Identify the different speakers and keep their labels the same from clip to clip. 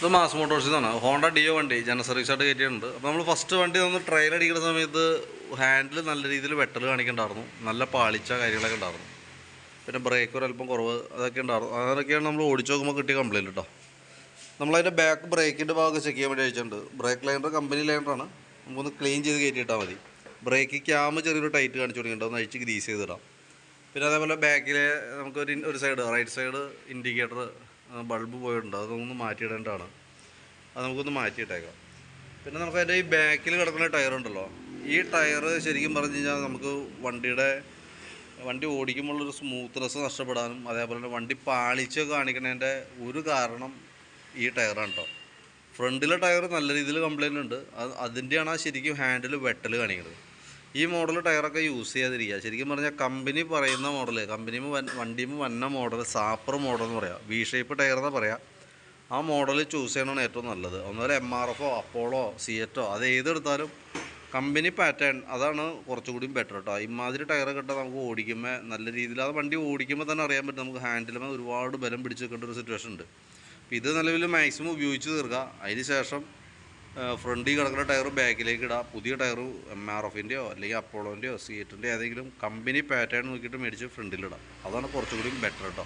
Speaker 1: ഇത് മാസ് മോട്ടോഴ്സിൽ നിന്നാണ്. Honda deo വണ്ടി ജനറൽ സർവീസായിട്ട് കയറ്റിയിട്ടുണ്ട്. അപ്പോൾ നമ്മൾ ഫസ്റ്റ് വണ്ടി ഒന്ന് ട്രയൽ അടിക്കുന്ന സമയത്ത് ഹാൻഡിൽ നല്ല രീതിയിൽ വെട്ടൽ കാണിക്കുന്നുണ്ടായിരുന്നു, നല്ല പാളിച്ച കാര്യങ്ങളൊക്കെ ഉണ്ടായിരുന്നു. പിന്നെ ബ്രേക്ക് ഒരല്പം കുറവ് അതൊക്കെ ഉണ്ടായിരുന്നു. അതൊക്കെയാണ് നമ്മൾ ഓടിച്ച് നോക്കുമ്പോൾ കിട്ടിയ കംപ്ലയിൻറ്റ് കേട്ടോ. നമ്മളതിൻ്റെ ബാക്ക് ബ്രേക്കിൻ്റെ ഭാഗം ചെക്ക് ചെയ്യാൻ വേണ്ടി അയച്ചിട്ടുണ്ട്. ബ്രേക്ക് ലൈനർ കമ്പനി ലൈനറാണ്, നമുക്കൊന്ന് ക്ലീൻ ചെയ്ത് കയറ്റിയിട്ടാൽ മതി. ബ്രേക്ക് ക്യാമ് ചെറിയൊരു ടൈറ്റ് കാണിച്ചു തുടങ്ങിയിട്ട് ഒന്ന് അഴിച്ച് ഗ്രീസ് ചെയ്തിടാം. പിന്നെ അതേപോലെ ബാക്കിലെ നമുക്കൊരു side right side indicator bulb പോയിട്ടുണ്ട്, അതൊന്ന് മാറ്റിയിടേണ്ടതാണ്. അത് നമുക്കൊന്ന് മാറ്റിയിട്ടേക്കാം. പിന്നെ നമുക്ക് അതിൻ്റെ ഈ ബാക്കിൽ കിടക്കുന്ന ടയറുണ്ടല്ലോ, ഈ ടയർ ശരിക്കും പറഞ്ഞു കഴിഞ്ഞാൽ നമുക്ക് വണ്ടി ഓടിക്കുമ്പോഴൊരു സ്മൂത്ത്നെസ് നഷ്ടപ്പെടാനും അതേപോലെ തന്നെ വണ്ടി പാളിച്ച് കാണിക്കുന്നതിൻ്റെ ഒരു കാരണം ഈ ടയറാണ് കേട്ടോ. ഫ്രണ്ടിലെ ടയർ നല്ല രീതിയിൽ കംപ്ലയിൻ്റ് ഉണ്ട്, അതിൻ്റെയാണ് ആ ശരിക്കും ഹാൻഡിൽ വെട്ടൽ കാണിക്കുന്നത്. ഈ മോഡൽ ടയറൊക്കെ യൂസ് ചെയ്യാതിരിക്കുക. ശരിക്കും പറഞ്ഞാൽ കമ്പനി പറയുന്ന മോഡൽ, വണ്ടിയിൽ വന്ന മോഡൽ സാപ്പർ മോഡൽ എന്ന് പറയാം, വി ഷേപ്പ് ടയർ എന്ന് പറയാം. ആ മോഡൽ ചൂസ് ചെയ്യണമാണ് ഏറ്റവും നല്ലത്. ഒന്നുമല്ല MRF അപ്പോളോ സിയറ്റോ അത് ഏതെടുത്താലും കമ്പനി പാറ്റേൺ അതാണ് കുറച്ചുകൂടി ബെറ്റർ കേട്ടോ. ഇമാതിരി ടയർ കിട്ടാൻ നമുക്ക് ഓടിക്കുമ്പോൾ നല്ല രീതിയിൽ അത് വണ്ടി ഓടിക്കുമ്പോൾ തന്നെ അറിയാൻ പറ്റും, നമുക്ക് ഹാൻഡിലുമ്പോൾ ഒരുപാട് ബലം പിടിച്ച് വെക്കേണ്ട ഒരു സിറ്റുവേഷൻ ഉണ്ട്. അപ്പോൾ ഇത് നിലവിൽ മാക്സിമം ഉപയോഗിച്ച് തീർക്കുക. അതിന് ശേഷം ഫ്രണ്ടിൽ കിടക്കുന്ന ടയർ ബാക്കിലേക്ക് ഇടുക. പുതിയ ടയർ MRFൻ്റെയോ അല്ലെങ്കിൽ അപ്പോളോൻ്റെയോ സിയറ്റിൻ്റെയോ ഏതെങ്കിലും കമ്പനി പാറ്റേൺ നോക്കിയിട്ട് മേടിച്ച് ഫ്രണ്ടിലിടാം. അതാണ് കുറച്ചുകൂടി ബെറ്റർ കേട്ടോ.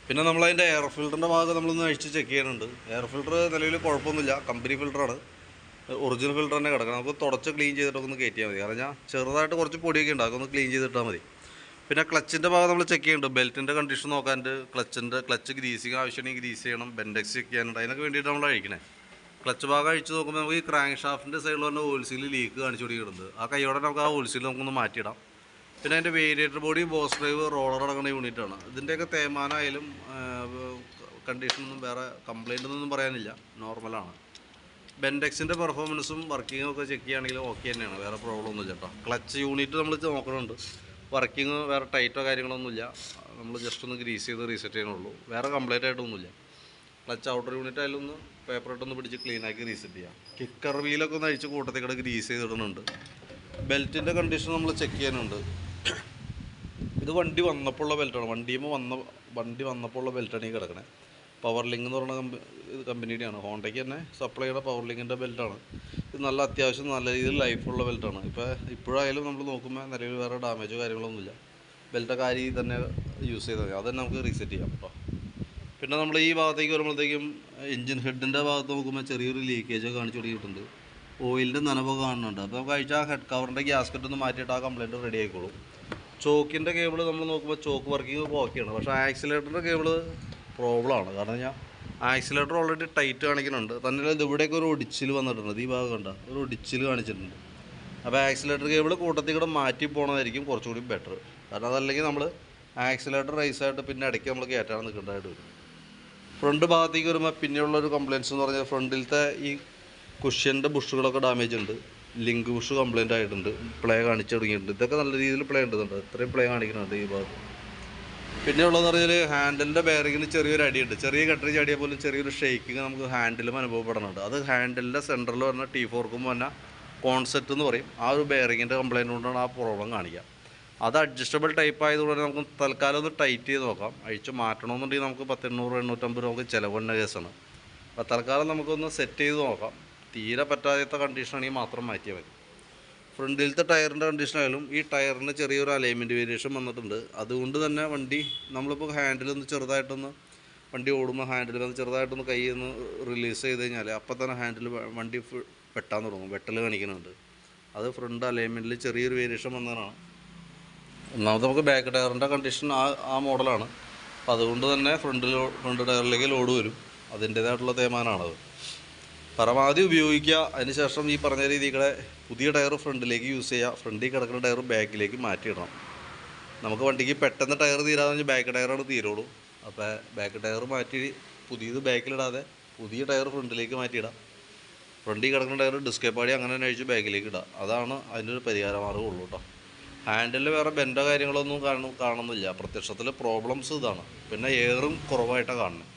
Speaker 1: പിന്നെ നമ്മളതിൻ്റെ എയർ ഫിൽറ്ററിൻ്റെ ഭാഗം നമ്മളൊന്ന് അഴിച്ച് ചെക്ക് ചെയ്യാനുണ്ട്. എയർ ഫിൽറ്റർ നിലവിൽ കുഴപ്പമൊന്നുമില്ല, കമ്പനി ഫിൽറ്ററാണ്, ഒറിജിനൽ ഫിൽറ്റർ തന്നെ കിടക്കണം. നമുക്ക് തുടച്ച് ക്ലീൻ ചെയ്തിട്ടൊക്കെ ഒന്ന് കയറ്റിയാൽ മതി. കാരണം ഞാൻ ചെറുതായിട്ട് കുറച്ച് പൊടിയൊക്കെ ഉണ്ട്, അതൊക്കെ ഒന്ന് ക്ലീൻ ചെയ്തിട്ടാൽ മതി. പിന്നെ ക്ലച്ചിൻ്റെ ഭാഗം നമ്മൾ ചെക്ക് ചെയ്യുന്നുണ്ട്. ബെൽറ്റിൻ്റെ കണ്ടീഷൻ നോക്കാനുണ്ട്, ക്ലച്ച് ഗ്രീസിങ് ആവശ്യമാണെങ്കിൽ ഗ്രീസ് ചെയ്യണം, ബെൻഡെക്സ് ചെക്ക് ചെയ്യാനുണ്ട്. അതിനൊക്കെ വേണ്ടിയിട്ട് നമ്മൾ അഴിക്കണേ. ക്ലച്ച് ഭാഗം അഴിച്ച് നോക്കുമ്പോൾ നമുക്ക് ഈ ക്രാങ്ക് ഷാഫ്റ്റിൻ്റെ സൈഡിൽ തന്നെ ഓയിൽ സീൽ ലീക്ക് കാണിച്ചു കൊടുക്കുന്നുണ്ട്. ആ കൈയോടെ നമുക്ക് ആ ഓയിൽ സീൽ നമുക്കൊന്ന് മാറ്റിയിടാം. പിന്നെ അതിൻ്റെ variator body, boss drive, roller അടങ്ങുന്ന യൂണിറ്റാണ്. ഇതിൻ്റെയൊക്കെ തേയ്മാനമായാലും കണ്ടീഷനൊന്നും വേറെ കംപ്ലയിൻ്റ് ഒന്നും പറയാനില്ല, നോർമലാണ്. ബെൻഡെക്സിൻ്റെ പെർഫോമൻസും വർക്കിങ്ങും ഒക്കെ ചെക്ക് ചെയ്യുകയാണെങ്കിൽ ഓക്കെ തന്നെയാണ്, വേറെ പ്രോബ്ലം ഒന്നുമില്ല കേട്ടോ. ക്ലച്ച് യൂണിറ്റ് നമ്മൾ നോക്കണുണ്ട്, വർക്കിങ് വേറെ ടൈറ്റോ കാര്യങ്ങളൊന്നുമില്ല, നമ്മൾ ജസ്റ്റ് ഒന്ന് ഗ്രീസ് ചെയ്ത് റീസെറ്റ് ചെയ്യണുള്ളൂ, വേറെ കംപ്ലൈൻ്റ് ആയിട്ടൊന്നുമില്ല. ക്ലച്ച് ഔട്ടർ യൂണിറ്റ് ആയാലും ഒന്ന് പേപ്പർ ഇട്ടൊന്ന് പിടിച്ച് ക്ലീനാക്കി റീസെറ്റ് ചെയ്യാം. കിക്കർ വീലൊക്കെ ഒന്ന് അഴിച്ച് കൂട്ടത്തേക്കൂടെ ഗ്രീസ് ചെയ്തിടുന്നുണ്ട്. ബെൽറ്റിൻ്റെ കണ്ടീഷൻ നമ്മൾ ചെക്ക് ചെയ്യാനുണ്ട്. ഇത് വണ്ടി വന്നപ്പോൾ ഉള്ള ബെൽറ്റാണ്, വണ്ടി വന്നപ്പോൾ ഉള്ള ബെൽറ്റാണ് ഈ കിടക്കണേ. പവർ ലിങ്ക് എന്ന് പറയുന്ന കമ്പനിയുടെയാണ്, ഹോണ്ടയ്ക്ക് തന്നെ സപ്ലൈ ചെയ്യുന്ന പവർ ലിങ്കിൻ്റെ ബെൽറ്റാണ്. ഇത് നല്ല അത്യാവശ്യം നല്ല രീതിയിൽ ലൈഫുള്ള ബെൽറ്റാണ്. ഇപ്പോഴായാലും നമ്മൾ നോക്കുമ്പോൾ നിലവിൽ വേറെ ഡാമേജോ കാര്യങ്ങളൊന്നുമില്ല. ബെൽറ്റൊക്കെ ആ രീതിയിൽ തന്നെ യൂസ് ചെയ്താൽ മതി, അത് തന്നെ നമുക്ക് റീസെറ്റ് ചെയ്യാം കേട്ടോ. പിന്നെ നമ്മൾ ഈ ഭാഗത്തേക്ക് വരുമ്പോഴത്തേക്കും എഞ്ചിൻ ഹെഡിൻ്റെ ഭാഗത്ത് നോക്കുമ്പോൾ ചെറിയൊരു ലീക്കേജൊക്കെ കാണിച്ചു തുടങ്ങിയിട്ടുണ്ട്, ഓയിലിൻ്റെ നനവൊക്കെ കാണുന്നുണ്ട്. അപ്പോൾ നമുക്ക് അഴിച്ചാൽ ഹെഡ് കവറിൻ്റെ ഗ്യാസ്കറ്റ് ഒന്ന് മാറ്റിയിട്ട് ആ കംപ്ലയിൻറ്റ് റെഡി ആയിക്കോളും. ചോക്കിൻ്റെ കേബിൾ നമ്മൾ നോക്കുമ്പോൾ ചോക്ക് വർക്കിംഗ് ഒക്കെ ഓക്കെയാണ്, പക്ഷേ ആക്സിലേറ്ററിൻ്റെ കേബിൾ പ്രോബ്ലമാണ്. കാരണം ഞാൻ ആക്സിലേറ്റർ ഓൾറെഡി ടൈറ്റ് കാണിക്കുന്നുണ്ട്, തന്നെ ഇവിടെയൊക്കെ ഒരു ഒടിച്ചിൽ വന്നിട്ടുണ്ട്, ഈ ഭാഗം കണ്ട ഒരു ഒടിച്ചിൽ കാണിച്ചിട്ടുണ്ട്. അപ്പോൾ ആക്സിലേറ്റർ കേബിൾ കൂട്ടത്തിൽ കൂടെ മാറ്റി പോകണമായിരിക്കും കുറച്ചുകൂടി ബെറ്റർ. കാരണം അതല്ലെങ്കിൽ നമ്മൾ ആക്സിലേറ്റർ റൈസായിട്ട് പിന്നെ ഇടയ്ക്ക് നമ്മൾ കയറ്റാൻ നിൽക്കേണ്ടതായിട്ട് വരും. ഫ്രണ്ട് ഭാഗത്തേക്ക് വരുമ്പോൾ പിന്നെയുള്ളൊരു കംപ്ലയിൻറ്റ്സ് എന്ന് പറഞ്ഞാൽ ഫ്രണ്ടിലത്തെ ഈ കുഷ്യൻ്റെ ബുഷുകളൊക്കെ ഡാമേജ് ഉണ്ട്, ലിങ്ക് ബുഷ് കംപ്ലയിൻ്റ് ആയിട്ടുണ്ട്, പ്ലേ കാണിച്ചു തുടങ്ങിയിട്ടുണ്ട്. ഇതൊക്കെ നല്ല രീതിയിൽ പ്ലേ ഉണ്ടുന്നുണ്ട്, ഇത്രയും പ്ലേ കാണിക്കുന്നുണ്ട് ഈ ഭാഗത്ത്. പിന്നെ ഉള്ളതെന്ന് പറഞ്ഞാൽ ഹാൻഡിലിൻ്റെ ബെയറിങ്ങിന് ചെറിയൊരു അടിയുണ്ട്, ചെറിയ കട്ടറി ചാടിയാൽ പോലും ചെറിയൊരു ഷെയ്ക്കിങ് നമുക്ക് ഹാൻഡിലും അനുഭവപ്പെടുന്നുണ്ട്. അത് ഹാൻഡിലിൻ്റെ സെൻറ്ററിൽ പറഞ്ഞാൽ T4ക്കും പറഞ്ഞാൽ കോൺസെപ്റ്റ് എന്ന് പറയും, ആ ഒരു ബെയറിങ്ങിൻ്റെ കംപ്ലയിൻ്റ് കൊണ്ടാണ് ആ പ്രോബ്ലം കാണിക്കുക. അത് അഡ്ജസ്റ്റബിൾ ടൈപ്പ് ആയതുകൊണ്ട് നമുക്ക് തൽക്കാലം ഒന്ന് ടൈറ്റ് ചെയ്ത് നോക്കാം. അഴിച്ച് മാറ്റണമെന്നുണ്ടെങ്കിൽ നമുക്ക് 800-850 നമുക്ക് ചിലവുന്ന കേസാണ്. അപ്പോൾ തൽക്കാലം നമുക്കൊന്ന് സെറ്റ് ചെയ്ത് നോക്കാം. തീരെ പറ്റാത്ത കണ്ടീഷനാണെങ്കിൽ മാത്രം മാറ്റിയാൽ മതി. ഫ്രണ്ടിലത്തെ ടയറിൻ്റെ കണ്ടീഷനായാലും ഈ ടയറിന് ചെറിയൊരു അലൈൻമെൻറ്റ് വേരിയേഷൻ വന്നിട്ടുണ്ട്. അതുകൊണ്ട് തന്നെ വണ്ടി നമ്മളിപ്പോൾ ഹാൻഡിലൊന്ന് ചെറുതായിട്ടൊന്ന് വണ്ടി ഓടുമ്പോൾ ഹാൻഡിൽ വന്ന് ചെറുതായിട്ടൊന്ന് കൈ ഒന്ന് റിലീസ് ചെയ്ത് കഴിഞ്ഞാൽ അപ്പം തന്നെ ഹാൻഡിൽ വണ്ടി വെട്ടാൻ തുടങ്ങും, വെട്ടൽ കാണിക്കുന്നുണ്ട്. അത് ഫ്രണ്ട് അലൈൻമെൻറ്റിൽ ചെറിയൊരു വേരിയേഷൻ വന്നതാണ്. ഒന്നാമത് നമുക്ക് ബാക്ക് ടയറിൻ്റെ കണ്ടീഷൻ ആ മോഡലാണ്. അപ്പോൾ അതുകൊണ്ട് തന്നെ ഫ്രണ്ട് ടയറിലേക്ക് ലോഡ് വരും, അതിൻ്റേതായിട്ടുള്ള തേയ്മാനമാണത്. പരമാവധി ഉപയോഗിക്കുക. അതിനുശേഷം ഈ പറഞ്ഞ രീതികളെ പുതിയ ടയർ ഫ്രണ്ടിലേക്ക് യൂസ് ചെയ്യുക, ഫ്രണ്ടിൽ കിടക്കുന്ന ടയർ ബാക്കിലേക്ക് മാറ്റിയിടണം. നമുക്ക് വണ്ടിക്ക് പെട്ടെന്ന് ടയർ തീരാതെ കഴിഞ്ഞാൽ ബാക്ക് ടയറാണ് തീരുള്ളൂ. അപ്പോൾ ബാക്ക് ടയർ മാറ്റി പുതിയത് ബാക്കിലിടാതെ പുതിയ ടയർ ഫ്രണ്ടിലേക്ക് മാറ്റിയിടാം. ഫ്രണ്ടിൽ കിടക്കുന്ന ടയർ ഡിസ്കേ പാടി അങ്ങനെ തന്നെ അഴിച്ച് ബാക്കിലേക്ക് ഇടാം. അതാണ് അതിൻ്റെ ഒരു പരിഹാര മാർഗ്ഗമുള്ളൂ കേട്ടോ. ഹാൻഡിലിൽ വേറെ ബെൻഡോ കാര്യങ്ങളൊന്നും കാണുന്നില്ല. പ്രത്യക്ഷത്തിൽ പ്രോബ്ലംസ് ഇതാണ്. പിന്നെ എയറും കുറവായിട്ടാണ് കാണുന്നത്.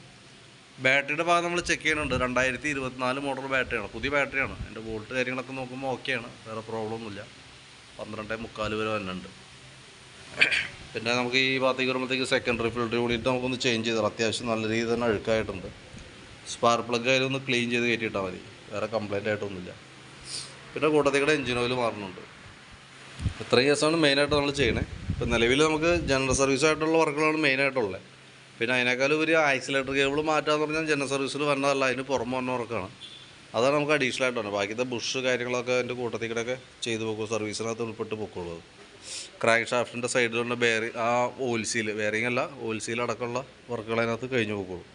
Speaker 1: ബാറ്ററിയുടെ ഭാഗം നമ്മൾ ചെക്ക് ചെയ്യുന്നുണ്ട്. 2024 മോഡൽ ബാറ്ററിയാണ്, പുതിയ ബാറ്ററിയാണ്. അതിൻ്റെ വോൾട്ട് കാര്യങ്ങളൊക്കെ നോക്കുമ്പോൾ ഓക്കെയാണ്, വേറെ പ്രോബ്ലം ഒന്നുമില്ല. 12.4 വരെ വന്നിട്ടുണ്ട്. പിന്നെ നമുക്ക് ഈ ഭാഗത്തേക്ക് വരുമ്പോഴത്തേക്ക് സെക്കൻഡറി ഫിൽറ്റർ യൂണിറ്റ് നമുക്കൊന്ന് ചേഞ്ച് ചെയ്താൽ അത്യാവശ്യം നല്ല രീതിയിൽ തന്നെ അഴുക്കായിട്ടുണ്ട്. സ്പാർക്ക് പ്ലഗ് ആയാലും ഒന്ന് ക്ലീൻ ചെയ്ത് കയറ്റിയിട്ടാൽ മതി, വേറെ കംപ്ലൈൻ്റ് ആയിട്ടൊന്നുമില്ല. പിന്നെ കൂട്ടത്തിക്കടെ എഞ്ചിൻ ഓയിൽ മാറുന്നുണ്ട്. ഇത്രയും കേസാണ് മെയിനായിട്ട് നമ്മൾ ചെയ്യണേ. ഇപ്പം നിലവിൽ നമുക്ക് ജനറൽ സർവീസ് ആയിട്ടുള്ള വർക്കുകളാണ് മെയിനായിട്ടുള്ളത്. പിന്നെ അതിനേക്കാളും ഒരു ആക്സിലേറ്റർ കേബിൾ മാറ്റാന്ന് പറഞ്ഞാൽ ജനറൽ സർവീസിൽ വന്നതല്ല, അതിന് പുറമെ വന്ന വർക്കാണ്. അതാണ് നമുക്ക് അഡീഷണൽ ആയിട്ട് വന്നത്. ബാക്കിയത്തെ ബുഷ് കാര്യങ്ങളൊക്കെ അതിൻ്റെ കൂട്ടത്തിക്കടൊക്കെ ചെയ്ത് പോകും, സർവീസിനകത്ത് ഉൾപ്പെട്ട് പൊക്കോളൂ. ക്രാങ്ക് ഷാഫ്റ്റിൻ്റെ സൈഡിലുള്ള ബെയറിങ്, ആ ഓയിൽ സീൽ, ബെയറിങ് അല്ല ഓയിൽ സീൽ അടക്കമുള്ള വർക്കുകൾ അതിനകത്ത് കഴിഞ്ഞ് പോയിക്കോളൂ.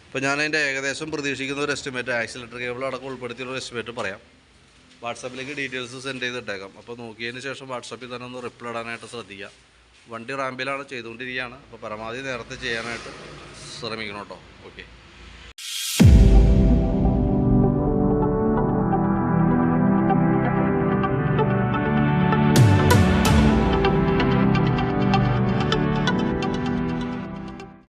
Speaker 1: ഇപ്പോൾ ഞാൻ അതിൻ്റെ ഏകദേശം പ്രതീക്ഷിക്കുന്ന ഒരു എസ്റ്റിമേറ്റ്, ആക്സിലേറ്റർ കേബിൾ അടക്കം ഉൾപ്പെടുത്തിയുള്ള എസ്റ്റിമേറ്റ് പറയാം. വാട്സാപ്പിലേക്ക് ഡീറ്റെയിൽസ് സെൻഡ് ചെയ്തിട്ടേക്കാം. അപ്പോൾ നോക്കിയതിന് ശേഷം വാട്സാപ്പിൽ തന്നെ ഒന്ന് റിപ്ലൈ ഇടാനായിട്ട് ശ്രദ്ധിക്കുക. വണ്ടി റാമ്പിലാണ്, ചെയ്തുകൊണ്ടിരിക്കുകയാണ്. അപ്പോൾ പരമാവധി നേരത്തെ ചെയ്യാനായിട്ട് ശ്രമിക്കണം കേട്ടോ.